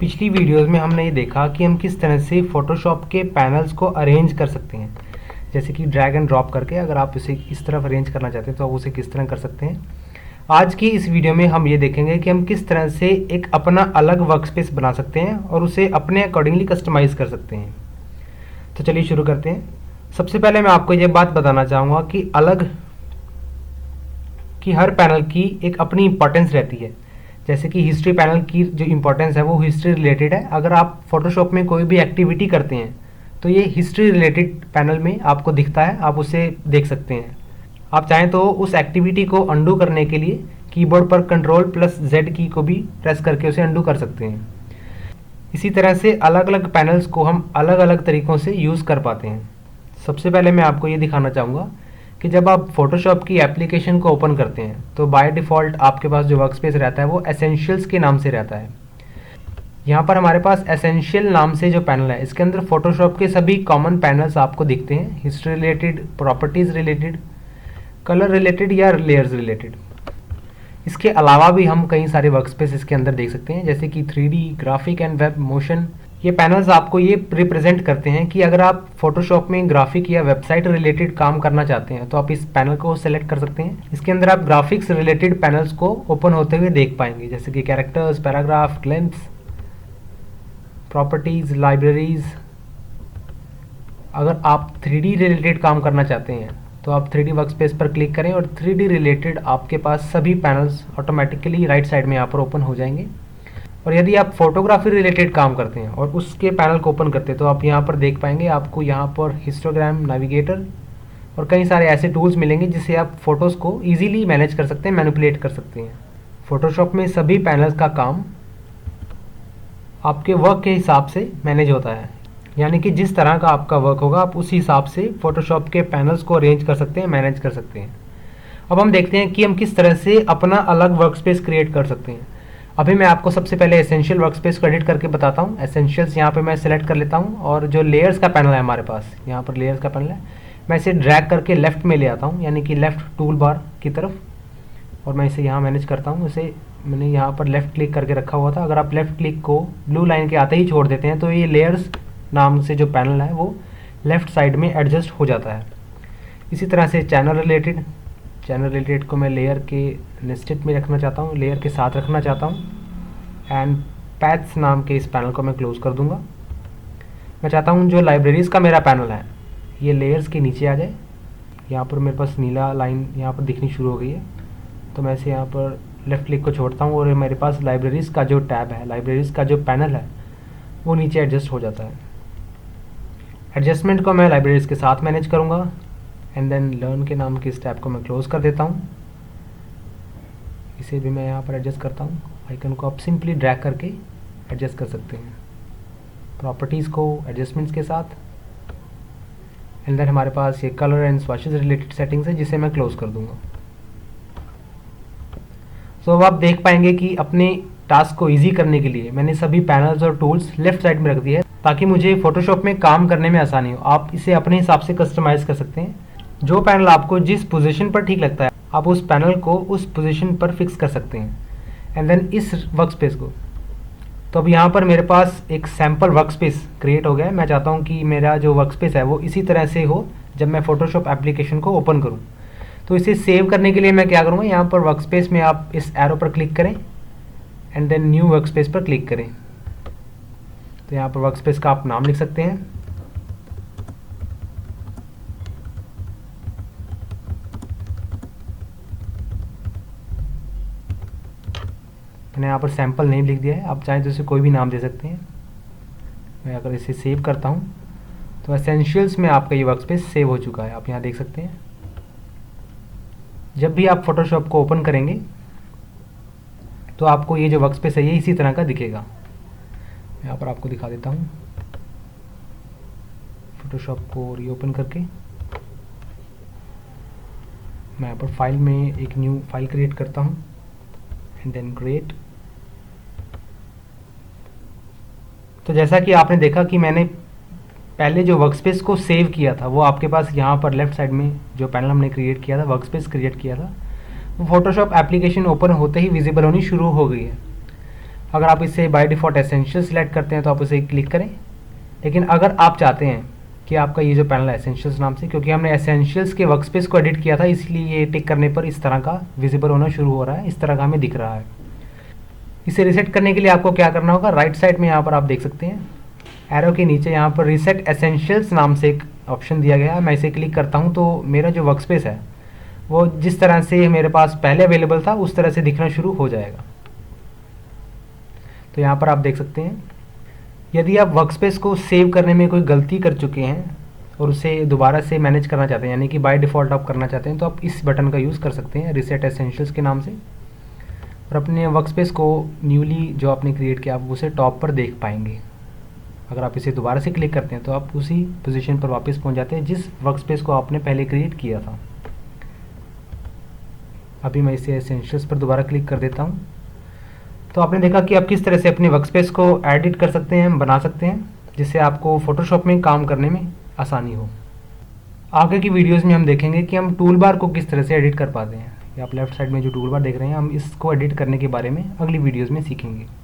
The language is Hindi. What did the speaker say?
पिछली वीडियोस में हमने ये देखा कि हम किस तरह से फ़ोटोशॉप के पैनल्स को अरेंज कर सकते हैं, जैसे कि ड्रैग एंड ड्रॉप करके अगर आप इसे इस तरफ अरेंज करना चाहते हैं तो आप उसे किस तरह कर सकते हैं। आज की इस वीडियो में हम ये देखेंगे कि हम किस तरह से एक अपना अलग वर्कस्पेस बना सकते हैं और उसे अपने अकॉर्डिंगली कस्टमाइज़ कर सकते हैं। तो चलिए शुरू करते हैं। सबसे पहले मैं आपको ये बात बताना चाहूँगा कि हर पैनल की एक अपनी इंपॉर्टेंस रहती है। जैसे कि हिस्ट्री पैनल की जो इंपॉर्टेंस है वो हिस्ट्री रिलेटेड है। अगर आप फोटोशॉप में कोई भी एक्टिविटी करते हैं तो ये हिस्ट्री रिलेटेड पैनल में आपको दिखता है, आप उसे देख सकते हैं। आप चाहें तो उस एक्टिविटी को अंडू करने के लिए कीबोर्ड पर Ctrl+Z की को भी प्रेस करके उसे अंडू कर सकते हैं। इसी तरह से अलग अलग पैनल्स को हम अलग अलग तरीक़ों से यूज़ कर पाते हैं। सबसे पहले मैं आपको ये दिखाना चाहूँगा कि जब आप फोटोशॉप की एप्लीकेशन को ओपन करते हैं तो बाय डिफ़ॉल्ट आपके पास जो वर्कस्पेस रहता है वो एसेंशियल्स के नाम से रहता है। यहाँ पर हमारे पास एसेंशियल नाम से जो पैनल है इसके अंदर फोटोशॉप के सभी कॉमन पैनल्स आपको दिखते हैं, history related, properties related, colour related या लेयर्स रिलेटेड। इसके अलावा भी हम कई सारे वर्कस्पेस इसके अंदर देख सकते हैं, जैसे कि 3D, graphic and web, motion. ये पैनल्स आपको ये रिप्रेजेंट करते हैं कि अगर आप फोटोशॉप में ग्राफिक या वेबसाइट रिलेटेड काम करना चाहते हैं तो आप इस पैनल को सेलेक्ट कर सकते हैं। इसके अंदर आप ग्राफिक्स रिलेटेड पैनल्स को ओपन होते हुए देख पाएंगे, जैसे कि characters, paragraph, glimpse, properties, libraries. अगर आप 3D रिलेटेड काम करना चाहते हैं तो आप 3D वर्कस्पेस पर क्लिक करें और 3D रिलेटेड आपके पास सभी पैनल्स ऑटोमेटिकली राइट साइड में यहाँ पर ओपन हो जाएंगे। और यदि आप फोटोग्राफी रिलेटेड काम करते हैं और उसके पैनल को ओपन करते हैं तो आप यहाँ पर देख पाएंगे, आपको यहाँ पर हिस्टोग्राम, नेविगेटर और कई सारे ऐसे टूल्स मिलेंगे जिससे आप फ़ोटोज़ को ईजिली मैनेज कर सकते हैं, मैनिपुलेट कर सकते हैं। फ़ोटोशॉप में सभी पैनल्स का काम आपके वर्क के हिसाब से मैनेज होता है, यानी कि जिस तरह का आपका वर्क होगा आप उसी हिसाब से फ़ोटोशॉप के पैनल्स को अरेंज कर सकते हैं, मैनेज कर सकते हैं। अब हम देखते हैं कि हम किस तरह से अपना अलग वर्कस्पेस क्रिएट कर सकते हैं। अभी मैं आपको सबसे पहले एसेंशियल वर्कस्पेस को एडिट करके बताता हूँ। एसेंशियल्स यहाँ पे मैं सेलेक्ट कर लेता हूँ और जो लेयर्स का पैनल है हमारे पास, यहाँ पर लेयर्स का पैनल है, मैं इसे ड्रैग करके लेफ़्ट में ले आता हूँ, यानी कि लेफ़्ट टूल बार की तरफ, और मैं इसे यहाँ मैनेज करता हूँ। इसे मैंने यहाँ पर लेफ़्ट क्लिक करके रखा हुआ था। अगर आप लेफ़्ट क्लिक को ब्लू लाइन के आते ही छोड़ देते हैं तो ये लेयर्स नाम से जो पैनल है वो लेफ़्ट साइड में एडजस्ट हो जाता है। इसी तरह से चैनल रिलेटेड को मैं लेयर के नेस्टेड में रखना चाहता हूँ, लेयर के साथ रखना चाहता हूँ। एंड पैथ्स नाम के इस पैनल को मैं क्लोज़ कर दूंगा। मैं चाहता हूँ जो लाइब्रेरीज़ का मेरा पैनल है ये लेयर्स के नीचे आ जाए। यहाँ पर मेरे पास नीला लाइन यहाँ पर दिखनी शुरू हो गई है, तो मैं इसे यहाँ पर लेफ़्ट क्लिक को छोड़ता हूँ और मेरे पास लाइब्रेरीज़ का जो टैब है, लाइब्रेरीज़ का जो पैनल है वो नीचे एडजस्ट हो जाता है। एडजस्टमेंट को मैं लाइब्रेरीज़ के साथ मैनेज करूँगा। एंड देन लर्न के नाम के इस टैब को मैं क्लोज़ कर देता हूँ। इसे भी मैं यहाँ पर एडजस्ट करता हूँ। आइकन को आप सिंपली ड्रैग करके एडजस्ट कर सकते हैं प्रॉपर्टीज़ को एडजस्टमेंट्स के साथ। एंड देन हमारे पास ये कलर एंड स्वैशेस रिलेटेड सेटिंग्स है जिसे मैं क्लोज़ कर दूँगा। सो अब आप देख पाएंगे कि अपने टास्क को ईजी करने के लिए मैंने सभी पैनल्स और टूल्स लेफ्ट साइड में रख दिए हैं ताकि मुझे फ़ोटोशॉप में काम करने में आसानी हो। आप इसे अपने हिसाब से कस्टमाइज़ कर सकते हैं। जो पैनल आपको जिस पोजीशन पर ठीक लगता है आप उस पैनल को उस पोजीशन पर फिक्स कर सकते हैं। एंड देन इस वर्कस्पेस को, तो अब यहाँ पर मेरे पास एक सैम्पल वर्कस्पेस क्रिएट हो गया है। मैं चाहता हूँ कि मेरा जो वर्कस्पेस है वो इसी तरह से हो जब मैं फ़ोटोशॉप एप्लीकेशन को ओपन करूँ। तो इसे सेव करने के लिए मैं क्या करूँगा, यहाँ पर वर्कस्पेस में आप इस एरो पर क्लिक करें एंड देन न्यू वर्कस्पेस पर क्लिक करें। तो यहाँ पर वर्कस्पेस का आप नाम लिख सकते हैं। मैंने यहाँ पर सैम्पल नेम लिख दिया है, आप चाहें तो इसे कोई भी नाम दे सकते हैं। मैं अगर इसे सेव करता हूँ तो एसेंशियल्स में आपका ये वर्कस्पेस सेव हो चुका है, आप यहाँ देख सकते हैं। जब भी आप फोटोशॉप को ओपन करेंगे तो आपको ये जो वर्कस्पेस है ये इसी तरह का दिखेगा। यहाँ पर आपको दिखा देता हूँ फोटोशॉप को रीओपन करके। मैं यहाँ पर फाइल में एक न्यू फाइल क्रिएट करता हूँ एंड देन क्रिएट। तो जैसा कि आपने देखा कि मैंने पहले जो वर्कस्पेस को सेव किया था वो आपके पास यहाँ पर लेफ्ट साइड में जो पैनल हमने क्रिएट किया था, वर्कस्पेस क्रिएट किया था, वो फोटोशॉप एप्लीकेशन ओपन होते ही विजिबल होनी शुरू हो गई है। अगर आप इसे बाय डिफ़ॉल्ट एसेंशियल सिलेक्ट करते हैं तो आप उसे क्लिक करें। लेकिन अगर आप चाहते हैं कि आपका ये जो पैनल है एसेंशियल्स नाम से, क्योंकि हमने एसेंशियल्स के वर्कस्पेस को एडिट किया था, इसलिए ये टिक करने पर इस तरह का विजिबल होना शुरू हो रहा है, इस तरह का हमें दिख रहा है। इसे रीसेट करने के लिए आपको क्या करना होगा, राइट साइड में यहाँ पर आप देख सकते हैं एरो के नीचे यहाँ पर रीसेट एसेंशियल्स नाम से एक ऑप्शन दिया गया है। मैं इसे क्लिक करता हूँ तो मेरा जो वर्कस्पेस है वो जिस तरह से मेरे पास पहले अवेलेबल था उस तरह से दिखना शुरू हो जाएगा। तो यहाँ पर आप देख सकते हैं, यदि आप वर्कस्पेस को सेव करने में कोई गलती कर चुके हैं और उसे दोबारा से मैनेज करना चाहते हैं, यानी कि बाय डिफ़ॉल्ट आप करना चाहते हैं, तो आप इस बटन का यूज़ कर सकते हैं रीसेट एसेंशियल्स के नाम से, और अपने वर्कस्पेस को न्यूली जो आपने क्रिएट किया आप उसे टॉप पर देख पाएंगे। अगर आप इसे दोबारा से क्लिक करते हैं तो आप उसी पोजीशन पर वापस पहुंच जाते हैं जिस वर्कस्पेस को आपने पहले क्रिएट किया था। अभी मैं इसे एसेंशियल्स पर दोबारा क्लिक कर देता हूं। तो आपने देखा कि आप किस तरह से अपने वर्कस्पेस को एडिट कर सकते हैं, बना सकते हैं, जिससे आपको फोटोशॉप में काम करने में आसानी हो। आगे की वीडियोज़ में हम देखेंगे कि हम टूल बार को किस तरह से एडिट कर पाते हैं। ये आप लेफ्ट साइड में जो टूल बार देख रहे हैं, हम इसको एडिट करने के बारे में अगली वीडियोज़ में सीखेंगे।